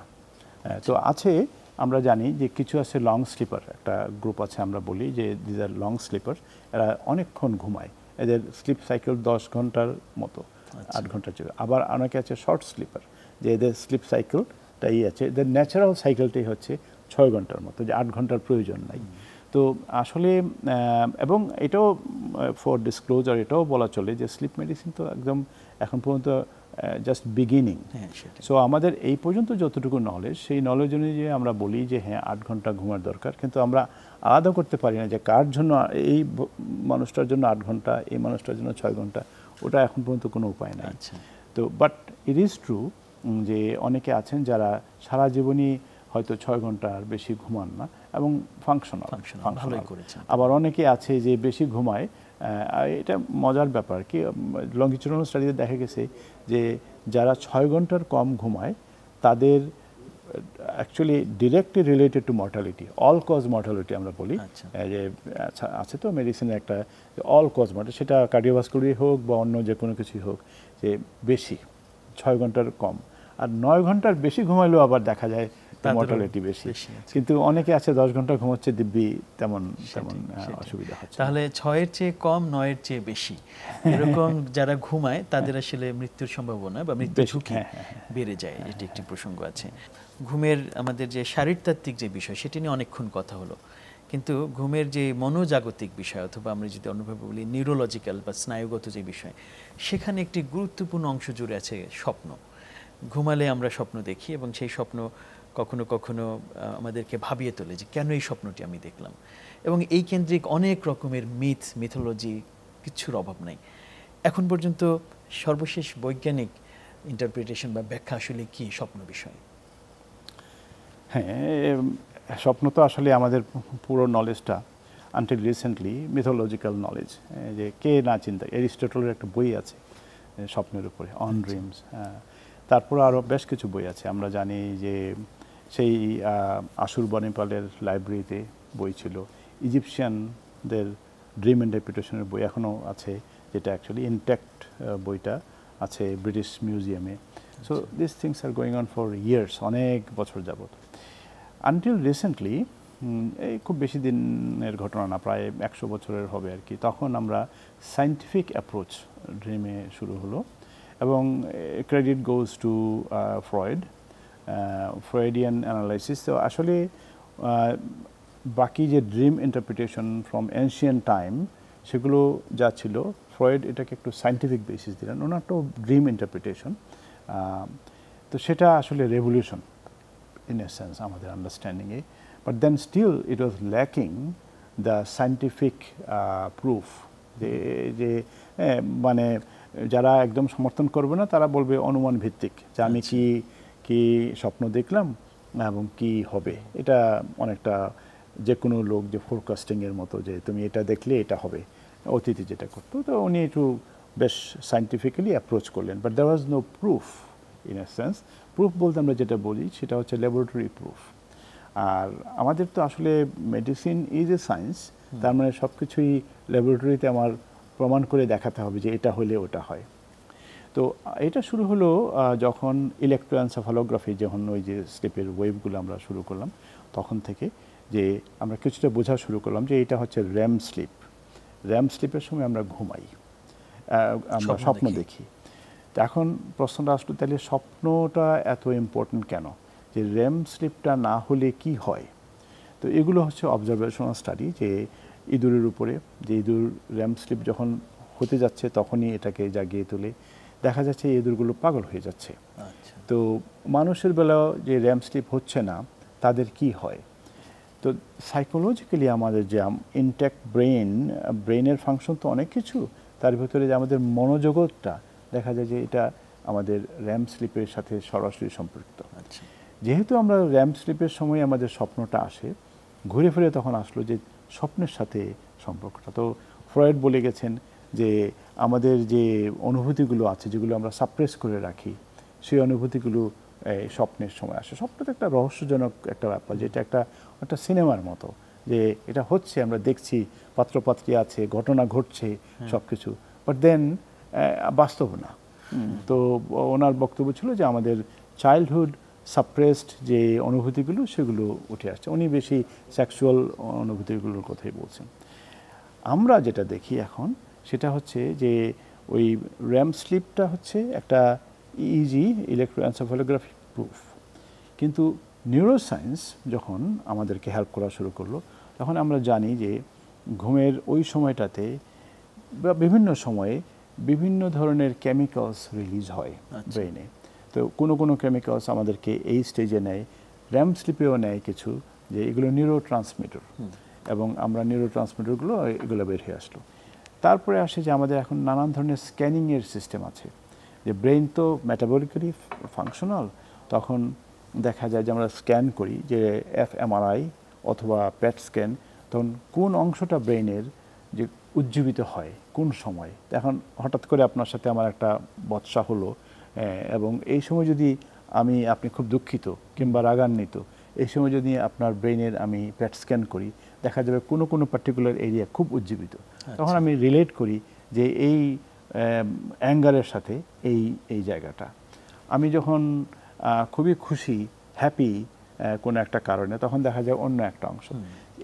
তো আছে, আমরা জানি যে কিছু আছে লং স্লিপার, একটা গ্রুপ আছে, আমরা বলি যে দিস আর লং স্লিপার, এরা অনেকক্ষণ ঘুমায়, এদের স্লিপ সাইকেল 10 ঘন্টার মতো, 8 ঘন্টার চেয়ে। আবার অনেকে আছে শর্ট স্লিপার, যে এদের স্লিপ সাইকেলটাই আছে, এদের ন্যাচারাল সাইকেলটাই হচ্ছে 6 ঘন্টার মতো, যে 8 ঘন্টার প্রয়োজন নাই। তো আসলে এবং এটাও ফর ডিসক্লোজার এটাও বলা চলে যে স্লিপ মেডিসিন তো একদম এখন পর্যন্ত জাস্ট বিগিনিং। সো আমাদের এই পর্যন্ত যতটুকু নলেজ, সেই নলেজ অনুযায়ী আমরা বলি যে হ্যাঁ 8 ঘন্টা ঘুমার দরকার, কিন্তু আমরা আলাদা করতে পারি না যে কার জন্য এই মানুষটার জন্য 8 ঘন্টা, এই মানুষটার জন্য 6 ঘন্টা, ওটা এখন পর্যন্ত কোনো উপায় নাই। তো বাট ইট ইজ ট্রু যে অনেকে আছেন যারা সারা জীবনই হয়তো 6 ঘন্টার বেশি ঘুমান না এবং ফাংশনাল। আবার অনেকে আছে যে বেশি ঘুমায়, এটা মজার ব্যাপার কি, লংজিটিউডাল স্টাডিতে দেখা গেছে যে যারা 6 ঘন্টার কম ঘুমায় তাদের actually directly related to mortality, all cause mortality আমরা বলি, যে আছে তো মেডিসিনের একটা অল কজ মর্টালিটি, সেটা কার্ডিওভাস্কুলারই হোক বা অন্য যে কোনো কিছুই হোক, যে বেশি 6 ঘন্টার কম। আর 9 ঘন্টার বেশি ঘুমাইলেও আবার দেখা যায় মর্টালিটি বেশি। কিন্তু অনেকে আছে 10 ঘন্টা ঘুমাচ্ছে, দিব্যি তেমন অসুবিধা হচ্ছে। তাহলে 6-এর চেয়ে কম, 9-এর চেয়ে বেশি, এরকম যারা ঘুমায় তাদের আসলে মৃত্যুর সম্ভাবনা বা মৃত্যুর ঝুঁকি বেড়ে যায়। এটি একটি প্রসঙ্গ আছে। ঘুমের আমাদের যে শারীরতাত্ত্বিক যে বিষয়, সেটি নিয়ে অনেকক্ষণ কথা হলো, কিন্তু ঘুমের যে মনোজাগতিক বিষয় অথবা আমরা যদি অন্যভাবে বলি নিউরোলজিক্যাল বা স্নায়ুগত যে বিষয়, সেখানে একটি গুরুত্বপূর্ণ অংশ জুড়ে আছে স্বপ্ন। ঘুমালে আমরা স্বপ্ন দেখি এবং সেই স্বপ্ন কখনো কখনো আমাদেরকে ভাবিয়ে তোলে যে কেন এই স্বপ্নটি আমি দেখলাম, এবং এই কেন্দ্রিক অনেক রকমের মিথোলজি কিচ্ছুর অভাব নাই। এখন পর্যন্ত সর্বশেষ বৈজ্ঞানিক ইন্টারপ্রিটেশন বা ব্যাখ্যা আসলে কি স্বপ্ন বিষয়? হ্যাঁ, স্বপ্ন তো আসলে আমাদের পুরো নলেজটা আনটিল রিসেন্টলি মিথোলজিক্যাল নলেজ, যে কে না চিন্তা, অ্যারিস্টটলের একটা বই আছে স্বপ্নের উপরে, অন ড্রিমস। তারপর আরও বেশ কিছু বই আছে। আমরা জানি যে সেই আশুরবাণীপালের লাইব্রেরিতে বই ছিল, ইজিপশিয়ানদের ড্রিম ইন্টারপ্রিটেশনের বই এখনও আছে, যেটা অ্যাকচুয়ালি ইনট্যাক্ট বইটা আছে ব্রিটিশ মিউজিয়ামে। So this things are going on for years, অনেক বছর যাবত। আনটিল রিসেন্টলি, এই খুব বেশি দিনের ঘটনা না, প্রায় 100 বছরের হবে আর কি, তখন আমরা সায়েন্টিফিক অ্যাপ্রোচ ড্রিমে শুরু হলো, এবং credit goes to Freud, Freudian analysis. তো আসলে বাকি যে dream interpretation from ancient time, সেগুলো যা ছিল, ফ্রয়েড এটাকে একটু সায়েন্টিফিক বেসিস দিলেন, ওনার তো ড্রিম ইন্টারপ্রিটেশন। তো সেটা আসলে রেভলিউশন in a sense আমাদের আন্ডারস্ট্যান্ডিংয়ে, but then still it was lacking the scientific proof. যে মানে যারা একদম সমর্থন করবে না, তারা বলবে অনুমান ভিত্তিক, যে আমি কি স্বপ্ন দেখলাম এবং কি হবে। এটা অনেকটা যে কোনো লোক যে ফোরকাস্টিংয়ের মতো, যে তুমি এটা দেখলে এটা হবে, অতীতে যেটা করতো। তো উনি একটু বেশ সায়েন্টিফিক্যালি অ্যাপ্রোচ করলেন, but there was no proof in a sense. Proof বলতে আমরা যেটা বলি সেটা হচ্ছে ল্যাবরেটরি প্রুফ। আর আমাদের তো আসলে মেডিসিন ইজ এ সায়েন্স, তার মানে সব কিছুই ল্যাবরেটরিতে আমার প্রমাণ করে দেখাতে হবে যে এটা হলে ওটা হয়। তো এটা শুরু হলো যখন ইলেকট্রোএনসেফালোগ্রাফি, যখন ওই যে স্লিপের ওয়েভগুলো আমরা শুরু করলাম, তখন থেকে যে আমরা কিছুটা বোঝা শুরু করলাম যে এটা হচ্ছে র্যাম স্লিপ। র্যাম স্লিপের সময় আমরা ঘুমাই, আমরা স্বপ্ন দেখি। তো এখন প্রশ্নটা আসলো, তাহলে স্বপ্নটা এত ইম্পর্টেন্ট কেন? যে র্যাম স্লিপটা না হলে কি হয়? তো এগুলো হচ্ছে অবজারভেশনাল স্টাডি, যে ইঁদুরের উপরে, যে ইঁদুর র্যাম স্লিপ যখন হতে যাচ্ছে তখনই এটাকে জাগিয়ে তোলে, দেখা যাচ্ছে এই ইঁদুরগুলো পাগল হয়ে যাচ্ছে। তো মানুষের বেলাও যে র্যাম স্লিপ হচ্ছে না, তাদের কি হয়? তো সাইকোলজিক্যালি আমাদের যে ইনট্যাক্ট ব্রেনের ফাংশন তো অনেক কিছু, তার ভিতরে যে আমাদের মনোজগৎটা দেখা যায় যে এটা আমাদের র্যাম স্লিপের সাথে সরাসরি সম্পৃক্ত। যেহেতু আমরা র্যাম স্লিপের সময় আমাদের স্বপ্নটা আসে, ঘুরে ফিরে তখন আসলো যে স্বপ্নের সাথে সম্পর্কটা। তো ফ্রয়েড বলে গেছেন যে আমাদের যে অনুভূতিগুলো আছে, যেগুলো আমরা সাপ্রেস করে রাখি, সেই অনুভূতিগুলো স্বপ্নের সময় আসে। স্বপ্ন তো একটা রহস্যজনক একটা ব্যাপার, যেটা একটা সিনেমার মতো, যে এটা হচ্ছে, আমরা দেখছি, পাত্রপাত্রী আছে, ঘটনা ঘটছে, সব কিছু, বাট দেন বাস্তব না। তো ওনার বক্তব্য ছিল যে আমাদের চাইল্ডহুড সাপ্রেসড যে অনুভূতিগুলো, সেগুলো উঠে আসছে। উনি বেশি সেক্সুয়াল অনুভূতিগুলোর কথাই বলছেন। আমরা যেটা দেখি এখন, সেটা হচ্ছে যে ওই র্যাম স্লিপটা হচ্ছে একটা ইজি ইলেকট্রোএনসেফালোগ্রাফি প্রুফ, কিন্তু নিউরোসায়েন্স যখন আমাদেরকে হেল্প করা শুরু করলো, তখন আমরা জানি যে ঘুমের ওই সময়টাতে বা বিভিন্ন সময়ে বিভিন্ন ধরনের কেমিক্যালস রিলিজ হয় ব্রেইনে। তো কোনো কেমিক্যালস আমাদেরকে এই স্টেজে নেয়, র্যাম স্লিপেও নেয় কিছু, যে এগুলো নিউরো ট্রান্সমিটার, এবং আমরা নিউরো ট্রান্সমিটারগুলো এগুলো বের হয়ে আসলো। তারপরে আসে যে আমাদের এখন নানান ধরনের স্ক্যানিংয়ের সিস্টেম আছে, যে ব্রেন তো মেটাবলিক্যালি ফাংশনাল, তখন দেখা যায় যে আমরা স্ক্যান করি, যে এফএমআরআই অথবা প্যাট স্ক্যান, তখন কোন অংশটা ব্রেইনের যে উজ্জীবিত হয় কোন সময়। এখন হঠাৎ করে আপনার সাথে আমার একটা বচসা হলো, এবং এই সময় যদি আপনি খুব দুঃখিত কিংবা রাগান্বিত, এই সময় যদি আপনার ব্রেইনের আমি প্যাট স্ক্যান করি, দেখা যাবে কোনো পার্টিকুলার এরিয়া খুব উজ্জীবিত। তখন আমি রিলেট করি যে এই অ্যাঙ্গারের সাথে এই জায়গাটা। আমি যখন খুবই খুশি, হ্যাপি কোনো একটা কারণে, তখন দেখা যায় অন্য একটা অংশ।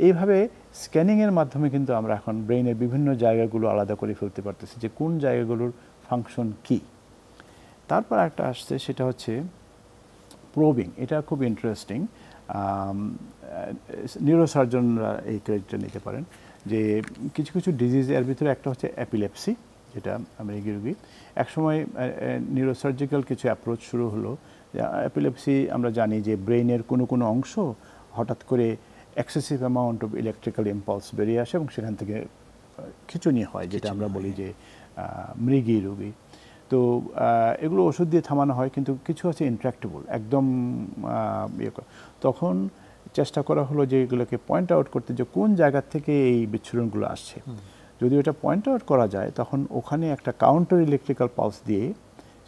এইভাবে স্ক্যানিংয়ের মাধ্যমে কিন্তু আমরা এখন ব্রেইনের বিভিন্ন জায়গাগুলো আলাদা করে ফেলতে পারতেছি, যে কোন জায়গাগুলোর ফাংশন কি। তারপর একটা আসছে, সেটা হচ্ছে প্রোবিং। এটা খুব ইন্টারেস্টিং। নিউরোসার্জনরা এই ক্রেডিটটা নিতে পারেন, যে কিছু কিছু ডিজিজ এর ভিতরে একটা হচ্ছে অ্যাপিলেপসি, যেটা মৃগী রোগী। একসময় নিউরোসার্জিক্যাল কিছু অ্যাপ্রোচ শুরু হলো। অ্যাপিলেপসি আমরা জানি যে ব্রেইনের কোনো কোনো অংশ হঠাৎ করে excessive amount of electrical impulse বেরিয়ে আসে এবং সেখান থেকে খিঁচুনি হয়, যেটা আমরা বলি যে মৃগী রোগী। তো এগুলো ওষুধ দিয়ে থামানো হয়, কিন্তু কিছু আছে ইন্ট্রাক্টেবল, একদম তখন চেষ্টা করা হলো যে এগুলোকে পয়েন্ট আউট করতে, যে কোন জায়গা থেকে এই বিচ্ছুরণগুলো আসছে। যদি ওটা পয়েন্ট আউট করা যায়, তখন ওখানে একটা কাউন্টার ইলেকট্রিক্যাল পালস দিয়ে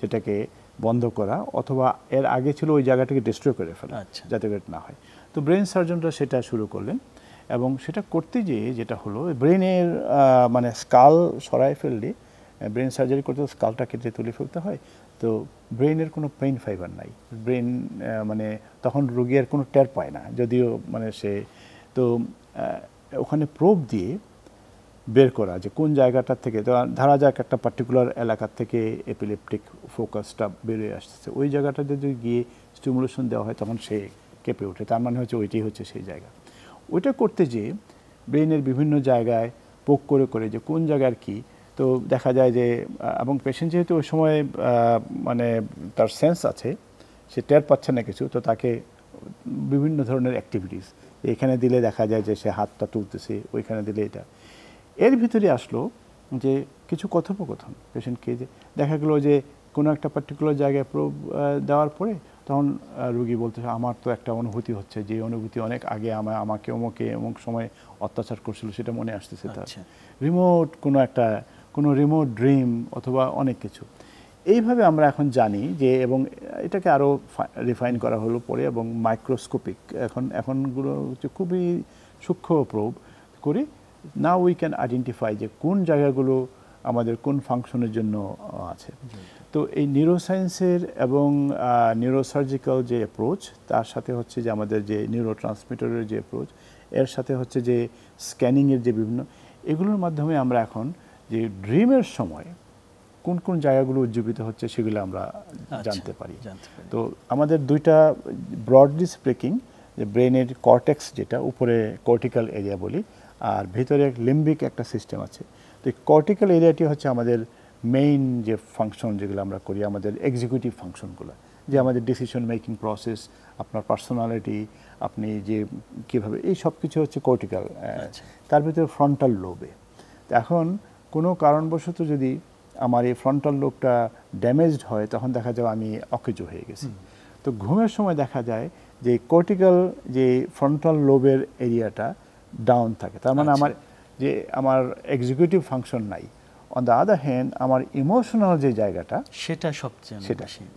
সেটাকে বন্ধ করা, অথবা এর আগে ছিল ওই জায়গাটাকে ডিস্ট্রয় করে ফেলা, যাতে এটা না হয়। তো ব্রেন সার্জনরা সেটা শুরু করলেন, এবং সেটা করতে গিয়ে যেটা হলো, ব্রেনের মানে স্কাল সরাই ফেললে, ব্রেন সার্জারি করতে স্কালটা কেটে তুলে ফেলতে হয়, তো ব্রেনের কোনো পেইন ফাইবার নাই, ব্রেন মানে তখন রোগী আর কোনো টের পায় না, যদিও মানে সে তো ওখানে প্রোব দিয়ে বের করা যে কোন জায়গাটা থেকে, তো ধরা যাক একটা পার্টিকুলার এলাকা থেকে এপিলেপটিক ফোকাসটা বেরিয়ে আসছে, ওই জায়গাটাতে যদি গিয়ে স্টিমুলেশন দেওয়া হয় তখন সে কেঁপে ওঠে, তার মানে হচ্ছে ওইটাই হচ্ছে সেই জায়গা। ওইটা করতে যেয়ে ব্রেনের বিভিন্ন জায়গায় পোক করে করে যে কোন জায়গার কি, তো দেখা যায় যে, এবং পেশেন্ট যেহেতু ওই সময় মানে তার সেন্স আছে, সে টের পাচ্ছে না কিছু, তো তাকে বিভিন্ন ধরনের অ্যাক্টিভিটিস এখানে দিলে দেখা যায় যে সে হাতটা তুলতেছে, ওইখানে দিলে এটা। এর ভিতরে আসলো যে কিছু কথোপকথন পেশেন্টকে, যে দেখা গেলো যে কোনো একটা পার্টিকুলার জায়গায় প্রোব দেওয়ার পরে তখন রুগী বলতেছে, আমার তো একটা অনুভূতি হচ্ছে, যে অনুভূতি অনেক আগে আমাকে অমুক সময় অত্যাচার করছিল, সেটা মনে আসতেছে তার। রিমোট কোনো রিমোট ড্রিম অথবা অনেক কিছু। এইভাবে আমরা এখন জানি যে, এবং এটাকে আরও রিফাইন করা হলো পরে, এবং মাইক্রোস্কোপিক এখনগুলো হচ্ছে খুবই সূক্ষ্ম প্রোব করে, নাও উই ক্যান আইডেন্টিফাই যে কোন জায়গাগুলো আমাদের কোন ফাংশনের জন্য আছে। তো এই নিউরোসায়েন্সের এবং নিউরোসার্জিক্যাল যে অ্যাপ্রোচ, তার সাথে হচ্ছে যে আমাদের যে নিউরোট্রান্সমিটারের যে অ্যাপ্রোচ, এর সাথে হচ্ছে যে স্ক্যানিংয়ের যে বিভিন্ন, এগুলোর মাধ্যমে আমরা এখন যে ড্রিমের সময় কোন কোন জায়গাগুলো উজ্জীবিত হচ্ছে সেগুলো আমরা জানতে পারি। তো আমাদের দুইটা ব্রডলি স্পিকিং, যে ব্রেনের কর্টেক্স, যেটা উপরে কর্টিক্যাল এরিয়া বলি, আর ভিতরে লিম্বিক একটা সিস্টেম আছে। তো এই কর্টিক্যাল এরিয়াটি হচ্ছে আমাদের মেইন যে ফাংশন, যেগুলো আমরা করি, আমাদের এক্সিকিউটিভ ফাংশনগুলো, যে আমাদের ডিসিশন মেকিং প্রসেস, আপনার পার্সোনালিটি, আপনি যে কীভাবে, এই সব কিছু হচ্ছে কর্টিক্যাল। তার ভিতরে ফ্রন্টাল লোবে। তো এখন কোনো কারণবশত যদি আমার এই ফ্রন্টাল লোবটা ড্যামেজড হয়, তখন দেখা যায় আমি অকেজো হয়ে গেছি। তো ঘুমের সময় দেখা যায় যে কর্টিক্যাল যে ফ্রন্টাল লোবের এরিয়াটা ডাউন থাকে, তার মানে আমার এক্সিকিউটিভ ফাংশন নাই। অন দ্য আদার হ্যান্ড, আমার ইমোশনাল যে জায়গাটা,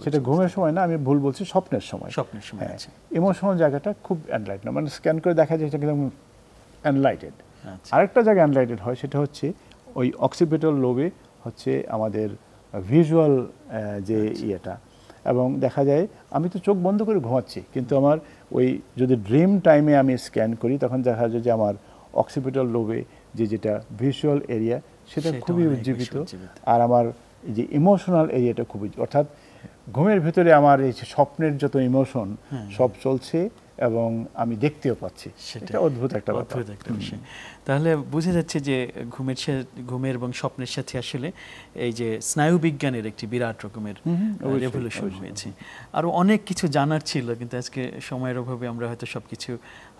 সেটা ঘুমের সময় না, আমি ভুল বলছি, স্বপ্নের সময়। হ্যাঁ, ইমোশনাল জায়গাটা খুব এনলাইটেড, মানে স্ক্যান করে দেখা যায় সেটা একদম এনলাইটেড। আরেকটা জায়গা এনলাইটেড হয়, সেটা হচ্ছে ওই অক্সিপিটাল লোবে হচ্ছে আমাদের ভিজুয়াল যে ইয়েটা, এবং দেখা যায় আমি তো চোখ বন্ধ করে ঘুমাচ্ছি, কিন্তু আমার ওই যদি ড্রিম টাইমে আমি স্ক্যান করি, তখন দেখা যায় যে আমার অক্সিপিটাল লোবে যেটা ভিজুয়াল এরিয়া, সেটা খুবই উজ্জীবিত, আর আমার যে ইমোশনাল এরিয়াটা খুবই, অর্থাৎ ঘুমের ভিতরে আমার এই স্বপ্নের যত ইমোশন সব চলছে, এবং আমি দেখতেও পাচ্ছি। সেটা অদ্ভুত একটা বিষয়। তাহলে বোঝা যাচ্ছে যে ঘুমের এবং স্বপ্নের সাথে আসলে এই যে স্নায়ু বিজ্ঞানের একটি বিরাট রকমের রেভলিউশন হয়েছে। আরো অনেক কিছু জানার ছিল, কিন্তু আজকে সময়ের অভাবে আমরা হয়তো সবকিছু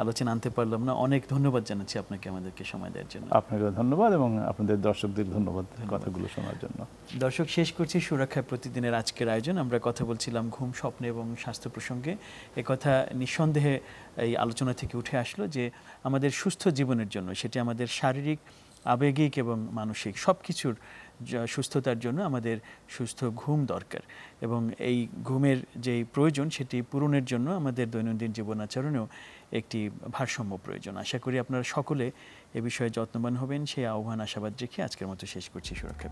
আলোচনা আনতে পারলাম না। অনেক ধন্যবাদ জানাচ্ছি আপনাকে আমাদেরকে সময় দেওয়ার জন্য। আপনাকে ধন্যবাদ, এবং আপনাদের দর্শকদের ধন্যবাদ কথাগুলো শোনার জন্য। দর্শক, শেষ করছি সুরক্ষায় প্রতিদিনের আজকের আয়োজন। আমরা কথা বলছিলাম ঘুম, স্বপ্ন এবং স্বাস্থ্য প্রসঙ্গে। কথা নিঃসন্দেহে এই আলোচনা থেকে উঠে আসলো যে আমাদের সুস্থ জীবনের জন্য, সেটি আমাদের শারীরিক, আবেগিক এবং মানসিক সব কিছুর সুস্থতার জন্য আমাদের সুস্থ ঘুম দরকার, এবং এই ঘুমের যে প্রয়োজন সেটি পূরণের জন্য আমাদের দৈনন্দিন জীবন আচরণেও একটি ভারসাম্য প্রয়োজন। আশা করি আপনারা সকলে এ বিষয়ে যত্নবান হবেন, সেই আহ্বান আশাবাদ রেখে আজকের মতো শেষ করছি সুরক্ষা।